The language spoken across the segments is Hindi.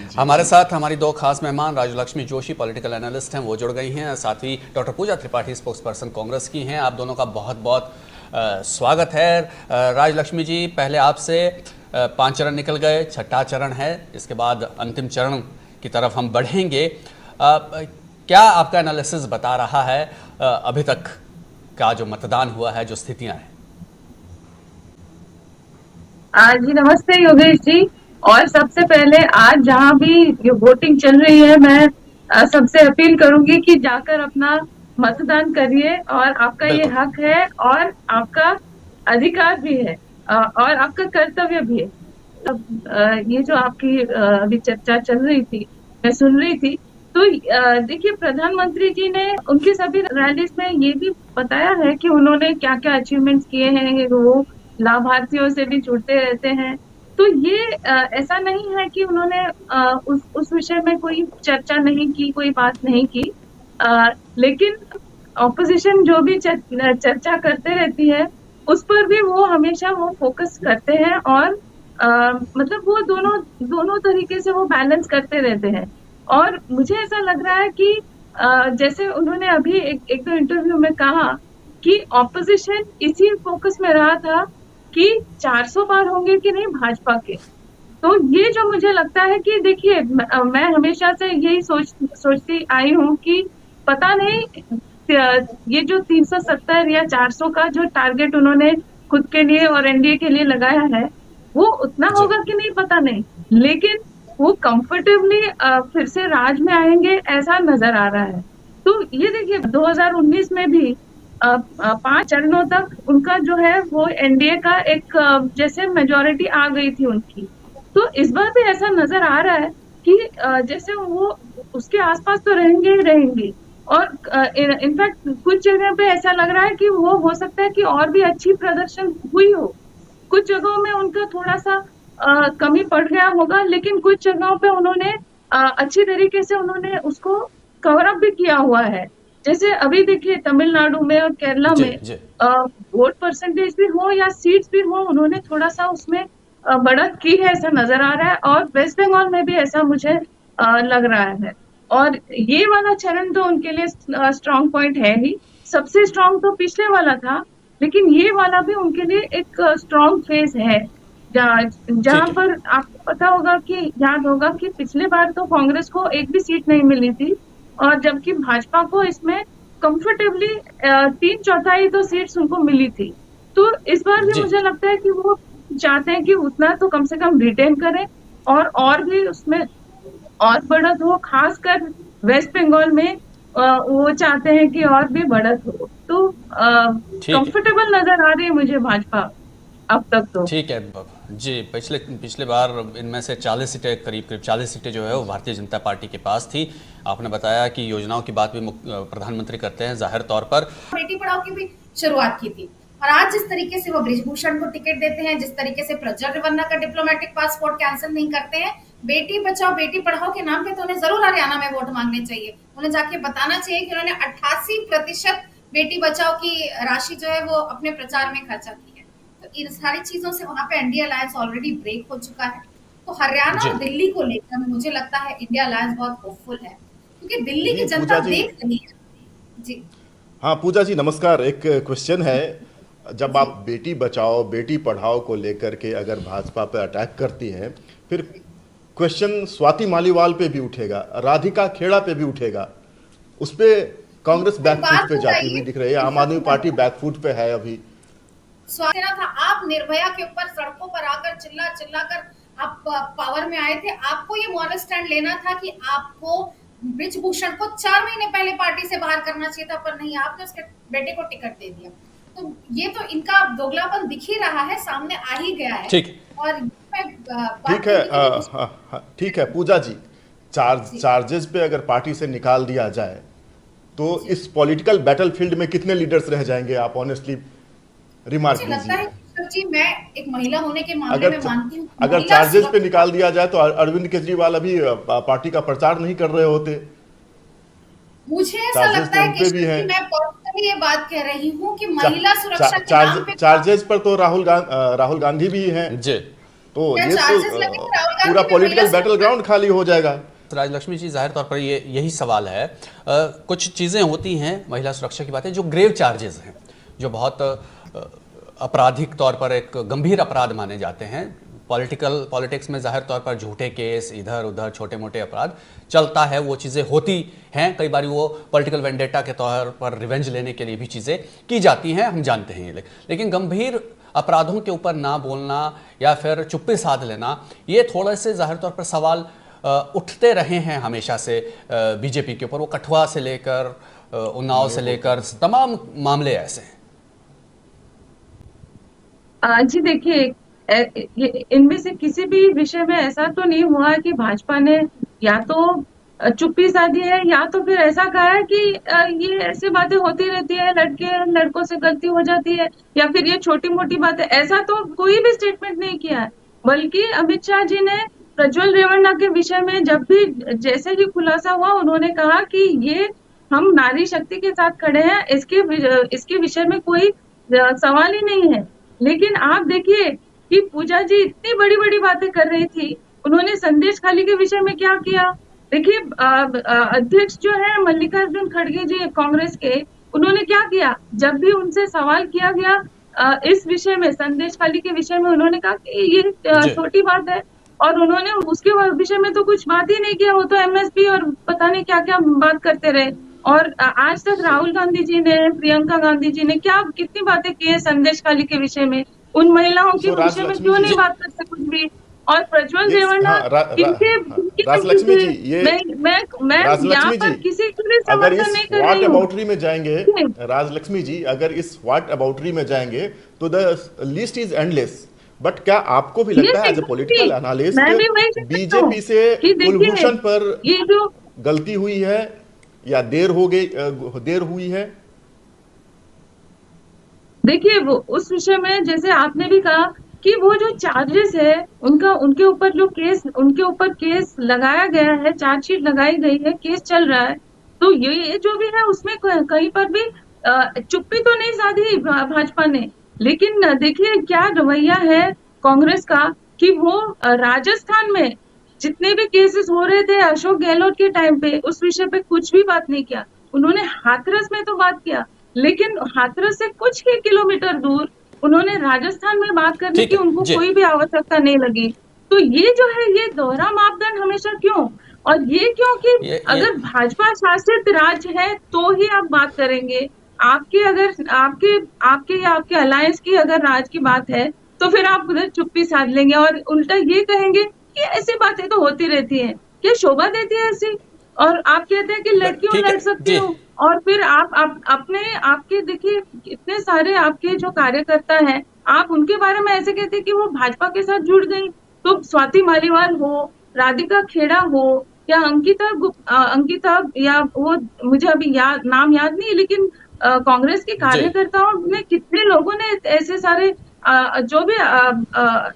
हमारे साथ हमारी दो खास मेहमान राजलक्ष्मी जोशी पॉलिटिकल एनालिस्ट हैं, वो जुड़ गई हैं। साथ ही डॉक्टर पूजा त्रिपाठी स्पोक्स पर्सन कांग्रेस की हैं। आप दोनों का बहुत बहुत स्वागत है। राजलक्ष्मी जी, पहले आपसे 5 चरण निकल गए, छठा चरण है, इसके बाद अंतिम चरण की तरफ हम बढ़ेंगे। क्या आपका एनालिसिस बता रहा है अभी तक का जो मतदान हुआ है, जो स्थितियां हैं? जी नमस्ते योगेश जी। और सबसे पहले आज जहाँ भी ये वोटिंग चल रही है, मैं सबसे अपील करूंगी कि जाकर अपना मतदान करिए। और आपका ये बिल्कुल। हक है और आपका अधिकार भी है और आपका कर्तव्य भी है। ये जो आपकी अभी चर्चा चल रही थी, मैं सुन रही थी, तो देखिए प्रधानमंत्री जी ने उनकी सभी रैलीज में ये भी बताया है कि उन्होंने क्या क्या अचीवमेंट्स किए हैं, वो लाभार्थियों से भी जुड़ते रहते हैं। तो ये ऐसा नहीं है कि उन्होंने उस विषय में कोई चर्चा नहीं की, कोई बात नहीं की। लेकिन ऑपोजिशन जो भी चर्चा करते रहती है, उस पर भी वो हमेशा वो फोकस करते हैं और मतलब वो दोनों दोनों तरीके से वो बैलेंस करते रहते हैं। और मुझे ऐसा लग रहा है कि जैसे उन्होंने अभी एक दो इंटरव्यू में कहा कि ऑपोजिशन इसी फोकस में रहा था कि 400 पार होंगे कि नहीं भाजपा के। तो ये जो मुझे लगता है कि देखिए, मैं हमेशा से यही सोचती आई हूँ कि पता नहीं ये जो 370 या 400 का जो टारगेट उन्होंने खुद के लिए और एनडीए के लिए लगाया है, वो उतना जी होगा कि नहीं पता नहीं। लेकिन वो कंफर्टेबली फिर से राज में आएंगे, ऐसा नजर आ रहा है। तो ये देखिए 2019 में भी 5 चरणों तक उनका जो है वो एनडीए का एक जैसे मेजोरिटी आ गई थी उनकी। तो इस बार भी ऐसा नजर आ रहा है कि जैसे वो उसके आसपास तो रहेंगे ही रहेंगे। और इनफैक्ट कुछ जगह पे ऐसा लग रहा है कि वो हो सकता है कि और भी अच्छी प्रदर्शन हुई हो। कुछ जगहों में उनका थोड़ा सा कमी पड़ गया होगा, लेकिन कुछ जगहों पे उन्होंने अच्छी तरीके से उन्होंने उसको कवर अप भी किया हुआ है। जैसे अभी देखिए तमिलनाडु में और केरला जी में जी। वोट परसेंटेज भी हो या सीट्स भी हो, उन्होंने थोड़ा सा उसमें बढ़त की है, ऐसा नजर आ रहा है। और वेस्ट बंगाल में भी ऐसा मुझे लग रहा है। और ये वाला चरण तो उनके लिए स्ट्रांग पॉइंट है ही। सबसे स्ट्रांग तो पिछले वाला था, लेकिन ये वाला भी उनके लिए एक स्ट्रांग फेज है। जहाँ जहाँ ठीक है। पर आपको पता होगा कि याद होगा कि पिछले बार तो कांग्रेस को एक भी सीट नहीं मिली थी, और जबकि भाजपा को इसमें कंफर्टेबली 3/4 तो सीट्स उनको मिली थी। तो इस बार भी जी मुझे लगता है कि वो चाहते हैं कि उतना तो कम से कम रिटेन करें, और भी उसमें और बढ़त हो, खासकर वेस्ट बंगाल में वो चाहते हैं कि और भी बढ़त हो। तो ठीक है। कंफर्टेबल नजर आ रही है मुझे भाजपा अब तक तो। ठीक है जी। पिछले पिछले बार इनमें से 40 सीटें, करीब करीब 40 सीटें जो है वो भारतीय जनता पार्टी के पास थी। आपने बताया कि योजनाओं की बात भी प्रधानमंत्री करते हैं जाहिर तौर पर। बेटी पढ़ाओ की भी शुरुआत की थी, और आज जिस तरीके से वो ब्रिजभूषण को टिकट देते हैं, जिस तरीके से प्रज्वल रेवन्ना का डिप्लोमेटिक पासपोर्ट कैंसिल नहीं करते हैं, बेटी बचाओ बेटी पढ़ाओ के नाम पे तो उन्हें जरूर हरियाणा में वोट मांगने चाहिए। उन्हें जाके बताना चाहिए कि उन्होंने 88% बेटी बचाओ की राशि जो है वो अपने प्रचार में खर्चा की है। तो इन सारी चीजों से वहां पे इंडिया अलायंस ऑलरेडी ब्रेक हो चुका है। तो हरियाणा जी और दिल्ली को लेकर मुझे लगता है इंडिया अलायंस बहुत होपफुल है, क्योंकि दिल्ली जी की पूजा जनता जी। देख रही है। जी हाँ पूजा जी नमस्कार। एक क्वेश्चन है, जब जी आप बेटी बचाओ बेटी पढ़ाओ को लेकर के अगर भाजपा पे अटैक करती हैं, फिर क्वेश्चन स्वाति मालीवाल पे भी उठेगा, राधिका खेड़ा पे भी उठेगा। उस पे कांग्रेस एक बैकफुट बात पे जाती हुई बताइए, दिख रही है, आम आदमी पार्टी बैकफुट पे है अभी। स्वास्थ्य था, आप निर्भया के ऊपर सड़कों पर आकर चिल्ला चिल्ला कर आप पावर में आए थे। आपको ये मॉरल स्टैंड लेना था कि आपको ब्रिजभूषण को 4 महीने पहले पार्टी से बाहर करना चाहिए था, पर नहीं, आपने उसके बेटे को टिकट दे दिया। तो ये तो इनका दोगलापन दिख ही रहा है, सामने आ ही गया है। ठीक। और मैं बात ठीक है करूंगी ठीक है पूजा जी। जी चार्जेस पे अगर पार्टी से निकाल दिया जाए तो जी इस पॉलिटिकल बैटलफील्ड में कितने लीडर्स रह जाएंगे, आप ऑनेस्टली रिमार्क मुझे लगता है दीजिए। कि जी, मैं एक महिला होने के मामले अगर में मानती हूँ अगर महिला चार्जेस पे सुरक्षा। निकाल दिया जाए तो अरविंद केजरीवाल अभी पार्टी का प्रचार नहीं कर रहे होते। मुझे ऐसा चार्जेस लगता तो है उन कि पे भी हैं। मैं पर्सनली ये बात कह रही हूँ कि चा, महिला चा, सुरक्षा के चार्ज नाम पे चार्जेस पर तो राहुल गांधी भी हैं। जी। तो क्या ये चार्जेस तो लगेंगे राहुल गांधी पूरा पे पॉलिटिकल महिला बैटल ग्राउंड खाली हो जाएगा। राजलक्ष्मी जी, जाहिर तौर पर यही सवाल है। कुछ चीज़ें होती हैं, महिला सुरक्षा की बातें, जो ग्रेव चार्जेस हैं, जो बहुत आपराधिक तौर पर एक गंभीर अपराध माने जाते हैं। पॉलिटिक्स में जाहिर तौर पर झूठे केस, इधर उधर छोटे मोटे अपराध चलता है, वो चीज़ें होती हैं। कई बार वो पॉलिटिकल वेंडेटा के तौर पर रिवेंज लेने के लिए भी चीज़ें की जाती हैं, हम जानते हैं ये। लेकिन गंभीर अपराधों के ऊपर ना बोलना या फिर चुप्पी साध लेना, ये थोड़े से जाहिर तौर पर सवाल उठते रहे हैं हमेशा से बीजेपी के ऊपर। वो कठुआ से लेकर उन्नाव से लेकर तमाम मामले ऐसे हैं। जी देखिए, इनमें से किसी भी विषय में ऐसा तो नहीं हुआ कि भाजपा ने या तो चुप्पी साधी है या तो फिर ऐसा कहा है कि ये ऐसी बातें होती रहती है, लड़के लड़कों से गलती हो जाती है, या फिर ये छोटी मोटी बातें, ऐसा तो कोई भी स्टेटमेंट नहीं किया है। बल्कि अमित शाह जी ने प्रज्वल रेवन्ना के विषय में जब भी जैसे ही खुलासा हुआ, उन्होंने कहा कि ये हम नारी शक्ति के साथ खड़े हैं, इसके विषय में कोई सवाल ही नहीं है। लेकिन आप देखिए कि पूजा जी इतनी बड़ी बड़ी बातें कर रही थी, उन्होंने संदेश खाली के विषय में क्या किया? देखिए, अध्यक्ष जो है मल्लिकार्जुन खड़गे जी कांग्रेस के, उन्होंने क्या किया? जब भी उनसे सवाल किया गया इस विषय में, संदेश खाली के विषय में, उन्होंने कहा कि ये जी। छोटी बात है, और उन्होंने उसके विषय में तो कुछ बात ही नहीं किया। वो तो एमएसपी और पता नहीं क्या क्या बात करते रहे। और आज तक राहुल गांधी जी ने, प्रियंका गांधी जी ने कितनी बातें की है संदेश खाली के विषय में, उन महिलाओं के सो विषय में राजलक्ष्मी क्यों नहीं जी, बात करते कुछ भी? और प्रज्वल ये रेवन्ना, हाँ, किनकी राजलक्ष्मी जी, ये मैं यहाँ राजलक्ष्मी पर जी, किसी के भी अगर समर्थन इस नहीं कर व्हाट रही हूँ। अबाउटरी में जाएंगे, जी। राजलक्ष्मी जी अगर इस व्हाट अबाउटरी में जाएंगे तो the list is endless. But क्या आपको भी लगता है Yes, as a political exactly. Analyst, मैं भी वही कहती हूँ बीजेपी से कि देखिए, कुलभूषण पर ये जो गलती हुई है या देर हुई है? देखिए, वो उस विषय में जैसे आपने भी कहा कि वो जो चार्जेस है, उनके ऊपर केस लगाया गया है, चार्जशीट लगाई गई है, केस चल रहा है। तो ये जो भी है, उसमें कहीं पर भी चुप्पी तो नहीं साधी भाजपा ने। लेकिन देखिए क्या रवैया है कांग्रेस का, कि वो राजस्थान में जितने भी केसेस हो रहे थे अशोक गहलोत के टाइम पे, उस विषय पे कुछ भी बात नहीं किया। उन्होंने हाथरस में तो बात किया, लेकिन हाथरस से कुछ ही किलोमीटर दूर उन्होंने राजस्थान में बात करने ठीक की है उनको जी। कोई भी आवश्यकता नहीं लगी। तो ये जो है, ये दोहरा मापदंड हमेशा क्यों? और ये क्यों कि ये अगर भाजपा शासित राज्य है तो ही आप बात करेंगे। आपके अलायंस की अगर राज की बात है, तो फिर आप उधर चुप्पी साध लेंगे और उल्टा ये कहेंगे कि ऐसी बातें तो होती रहती हैं। क्या शोभा देती है ऐसी? और आप कहते हैं कि लड़कियों ठीक है लड़ सकती जी। हूँ, और फिर आप आपके देखिए इतने सारे आपके जो कार्यकर्ता हैं, आप उनके बारे में ऐसे कहते हैं कि वो भाजपा के साथ जुड़ गई। तो स्वाति मालीवाल हो, राधिका खेड़ा हो, या अंकिता, या वो मुझे अभी नाम याद नहीं है, लेकिन कांग्रेस के जी। कार्यकर्ताओं में कितने लोगों ने ऐसे सारे जो भी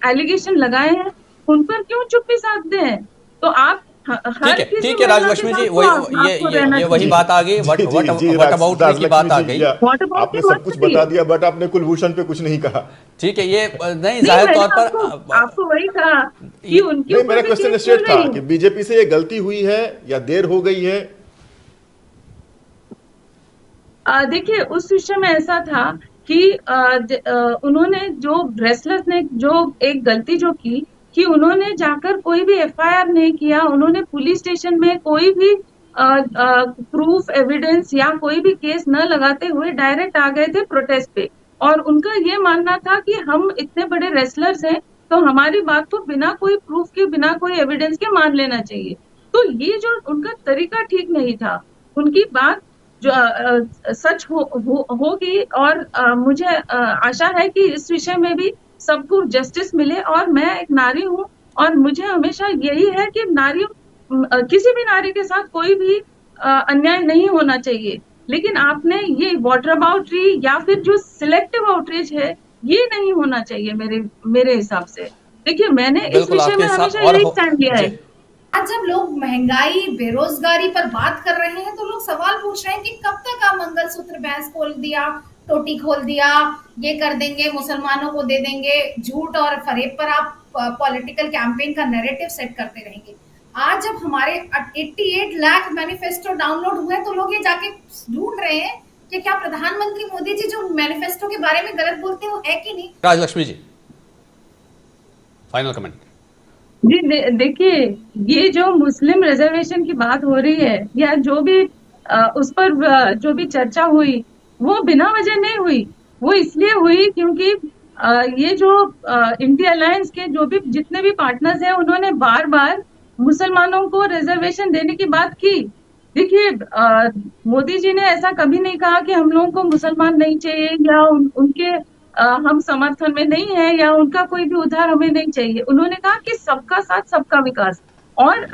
एलिगेशन लगाए हैं, उन पर क्यों चुप्पी साधते हैं? तो आप हर किसी ठीक है महिला के राजलक्ष्मी जी, साथ वही आपको रहना ये वही चाहिए। बात आ गई, जी जी जी, व्हाट अबाउट की बात आ राजलक्ष्मी जी, गई। या What about आपने the सब कुछ Madhuri? बता दिया बट आपने कुलभूषण पे कुछ नहीं कहा। ठीक है, ये नहीं, नहीं, जाहिर मैंने तौर पर आपको वही कहा कि ये- उनके नहीं, ऊपर मेरा भी क्वेश्चन केस स्ट्रेट चल था रही कि है। बीजेपी से ये गलती हुई है या देर हो गई है? देखिए, उस विषय में ऐसा था कि उन्होंने जो रेसलर्स ने जो एक गलती जो की, कि उन्होंने जाकर कोई भी एफआईआर नहीं किया, उन्होंने पुलिस स्टेशन में कोई भी प्रूफ एविडेंस या कोई भी केस न लगाते हुए डायरेक्ट आ गए थे प्रोटेस्ट पे। और उनका ये मानना था कि हम इतने बड़े रेसलर्स हैं, तो हमारी बात को बिना कोई प्रूफ के, बिना कोई एविडेंस के मान लेना चाहिए। तो ये जो उनका तरीका ठीक नहीं था। उनकी बात जो सच होगी, और मुझे आशा है कि इस विषय में भी सबको जस्टिस मिले। और मैं एक नारी हूँ, और मुझे हमेशा यही है कि किसी भी नारी के साथ कोई भी अन्याय नहीं होना चाहिए। लेकिन आपने ये वाटर अबाउटरी या फिर जो सिलेक्टिव आउटरीच है, ये नहीं होना चाहिए मेरे हिसाब से। देखिए, मैंने इस बिल्कुल विषय में आपके साथ हमेशा और यही स्टैंड लिया है। जी। आज जब लोग महंगाई बेरोजगारी पर बात कर रहे हैं, तो लोग सवाल पूछ रहे हैं कि कब तक आप मंगलसूत्र भैंस खोल दिया, टोटी खोल दिया, ये कर देंगे, मुसलमानों को दे देंगे, झूठ और फरेब पर आप पॉलिटिकल कैंपेन का नैरेटिव सेट करते रहेंगे। आज जब हमारे 88 लाख मैनिफेस्टो डाउनलोड हुए तो लोग ये जाके ढूंढ रहे हैं कि क्या प्रधानमंत्री मोदी जी जो मैनिफेस्टो के बारे में गलत बोलते हैं वो है कि नहीं। राजलक्ष्मी जी, फाइनल कमेंट। जी देखिए, ये जो मुस्लिम रिजर्वेशन की बात हो रही है या जो भी उस पर जो भी चर्चा हुई वो बिना वजह नहीं हुई। वो इसलिए हुई क्योंकि ये जो इंडिया अलायंस के जो भी जितने भी पार्टनर्स हैं उन्होंने बार बार मुसलमानों को रिजर्वेशन देने की बात की। देखिए, मोदी जी ने ऐसा कभी नहीं कहा कि हम लोगों को मुसलमान नहीं चाहिए या उनके हम समर्थन में नहीं है या उनका कोई भी उद्धार हमें नहीं चाहिए। उन्होंने कहा कि सबका साथ सबका विकास। और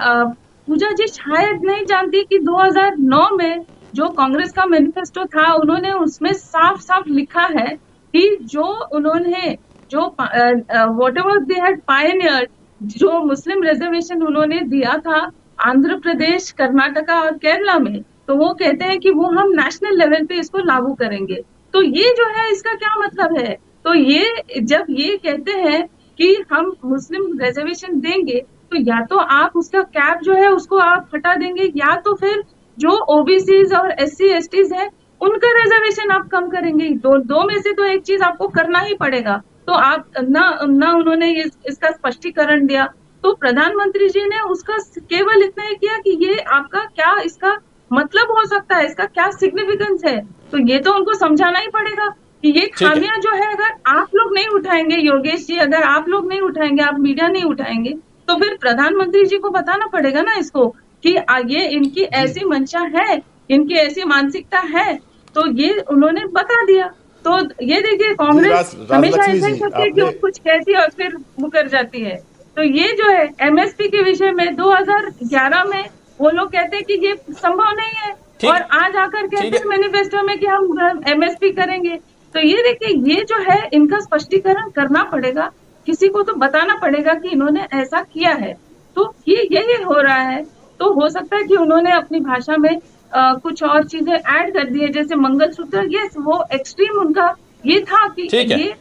पूजा जी शायद नहीं जानती कि 2009 में जो कांग्रेस का मैनिफेस्टो था उन्होंने उसमें साफ साफ लिखा है कि जो उन्होंने जो व्हाटएवर दे हैड पायनियर्ड, जो मुस्लिम रिजर्वेशन उन्होंने दिया था आंध्र प्रदेश, कर्नाटका और केरला में, तो वो कहते हैं कि वो हम नेशनल लेवल पे इसको लागू करेंगे। तो ये जो है इसका क्या मतलब है? तो ये जब ये कहते हैं कि हम मुस्लिम रिजर्वेशन देंगे तो या तो आप उसका कैप जो है उसको आप हटा देंगे या तो फिर जो ओबीसीज और एससी एसटीज है उनका रिजर्वेशन आप कम करेंगे। दो में से तो एक चीज आपको करना ही पड़ेगा। तो आप ना उन्होंने इसका स्पष्टीकरण दिया। तो प्रधानमंत्री जी ने उसका केवल इतना ही किया कि ये आपका क्या इसका मतलब हो सकता है, इसका क्या सिग्निफिकेंस है। तो ये तो उनको समझाना ही पड़ेगा कि ये खामियां जो है अगर आप लोग नहीं उठाएंगे, योगेश जी अगर आप लोग नहीं उठाएंगे, आप मीडिया नहीं उठाएंगे, तो फिर प्रधानमंत्री जी को बताना पड़ेगा ना इसको कि ये इनकी ऐसी मंशा है, इनकी ऐसी मानसिकता है। तो ये उन्होंने बता दिया। तो ये देखिए कांग्रेस हमेशा ऐसा ही करती है कि वो कुछ कहती है और फिर मुकर जाती है। तो ये जो है एमएसपी के विषय में 2011 में वो लोग कहते हैं कि ये संभव नहीं है और आज आकर कहते हैं मैनिफेस्टो में कि हम एमएसपी करेंगे। तो ये देखिए ये जो है इनका स्पष्टीकरण करना पड़ेगा, किसी को तो बताना पड़ेगा कि इन्होंने ऐसा किया है। तो ये यही हो रहा है। तो हो सकता है कि उन्होंने अपनी भाषा में कुछ और चीजें ऐड कर दी है जैसे मंगलसूत्र। यस, वो एक्सट्रीम उनका ये था कि ये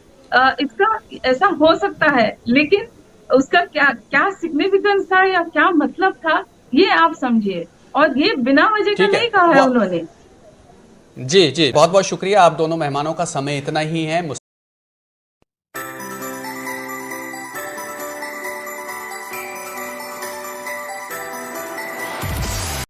इसका ऐसा हो सकता है, लेकिन उसका क्या सिग्निफिकेंस था या क्या मतलब था ये आप समझिए। और ये बिना वजह का नहीं कहा है उन्होंने। जी जी, बहुत बहुत शुक्रिया। आप दोनों मेहमानों का समय इतना ही है।